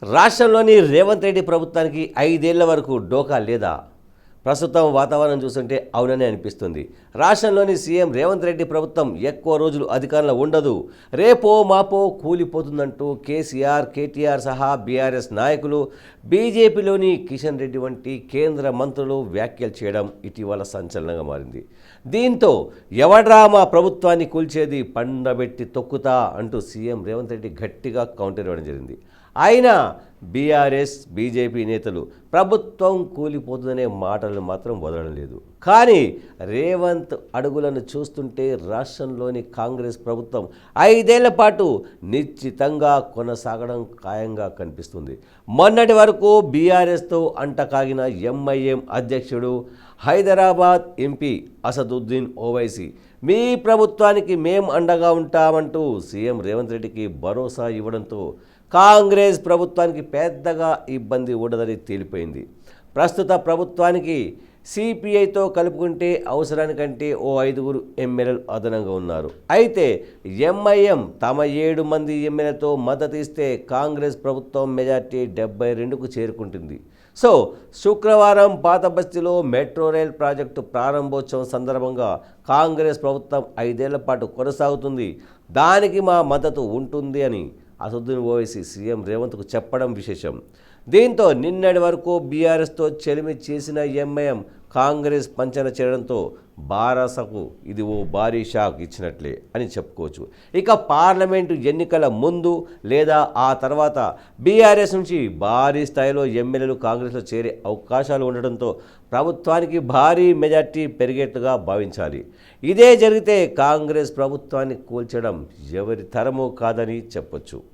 రాష్ట్రంలోని రేవంత్ రెడ్డి ప్రభుత్వానికి 5 ఏళ్ల వరకు డోకా లేదా? ప్రస్తుతం వాతావరణం చూస్తుంటే అవుననే అనిపిస్తుంది. రాష్ట్రంలోని సీఎం రేవంత్ రెడ్డి ప్రభుత్వం ఎక్కువ రోజులు అధికారంలో ఉండదు, రేపో మాపో కూలిపోతుందంటూ కేసీఆర్, కేటీఆర్ సహా బీఆర్ఎస్ నాయకులు, బీజేపీలోని కిషన్ రెడ్డి వంటి కేంద్ర మంత్రులు వ్యాఖ్యలు చేయడం ఇటీవల సంచలనంగా మారింది. దీంతో ఎవడ్రా మా ప్రభుత్వాన్ని కూల్చేది, పండబెట్టి తొక్కుతా అంటూ సీఎం రేవంత్ రెడ్డి గట్టిగా కౌంటర్ ఇవ్వడం జరిగింది. అయినా బీఆర్ఎస్, బీజేపీ నేతలు ప్రభుత్వం కూలిపోతుందనే మాటలను మాత్రం వదలడం లేదు. కానీ రేవంత్ అడుగులను చూస్తుంటే రాష్ట్రంలోని కాంగ్రెస్ ప్రభుత్వం 5 ఏళ్ల పాటు నిశ్చితంగా కొనసాగడం ఖాయంగా కనిపిస్తుంది. మొన్నటి వరకు బీఆర్ఎస్తో అంటకాగిన ఎంఐఎం అధ్యక్షుడు, హైదరాబాద్ ఎంపీ అసదుద్దీన్ ఓవైసీ మీ ప్రభుత్వానికి మేం అండగా ఉంటామంటూ సీఎం రేవంత్ రెడ్డికి భరోసా ఇవ్వడంతో కాంగ్రెస్ ప్రభుత్వానికి పెద్దగా ఇబ్బంది ఉండదని తేలిపోయింది. ప్రస్తుత ప్రభుత్వానికి సిపిఐతో కలుపుకుంటే అవసరానికంటే ఓ 5 ఎమ్మెల్యేలు అదనంగా ఉన్నారు. అయితే ఎంఐఎం తమ 7 మంది ఎమ్మెల్యేలతో మద్దతు ఇస్తే కాంగ్రెస్ ప్రభుత్వం మెజార్టీ 72కు చేరుకుంటుంది. సో శుక్రవారం పాతబస్తీలో మెట్రో రైల్ ప్రాజెక్టు ప్రారంభోత్సవం సందర్భంగా కాంగ్రెస్ ప్రభుత్వం 5 ఏళ్ల పాటు కొనసాగుతుంది, దానికి మా మద్దతు ఉంటుంది అని అసదుద్దీన్ ఓవైసీ సీఎం రేవంత్కు చెప్పడం విశేషం. దీంతో నిన్నటి వరకు బీఆర్ఎస్తో చెలిమి చేసిన ఎంఐఎం కాంగ్రెస్ పంచన చేరడంతో బారాసకు ఇది ఓ భారీ షాక్ ఇచ్చినట్లే అని చెప్పుకోవచ్చు. ఇక పార్లమెంటు ఎన్నికల ముందు లేదా ఆ తర్వాత బీఆర్ఎస్ నుంచి భారీ స్థాయిలో ఎమ్మెల్యేలు కాంగ్రెస్లో చేరే అవకాశాలు ఉండడంతో ప్రభుత్వానికి భారీ మెజార్టీ పెరిగేట్టుగా భావించాలి. ఇదే జరిగితే కాంగ్రెస్ ప్రభుత్వాన్ని కూల్చడం ఎవరి తరమూ కాదని చెప్పొచ్చు.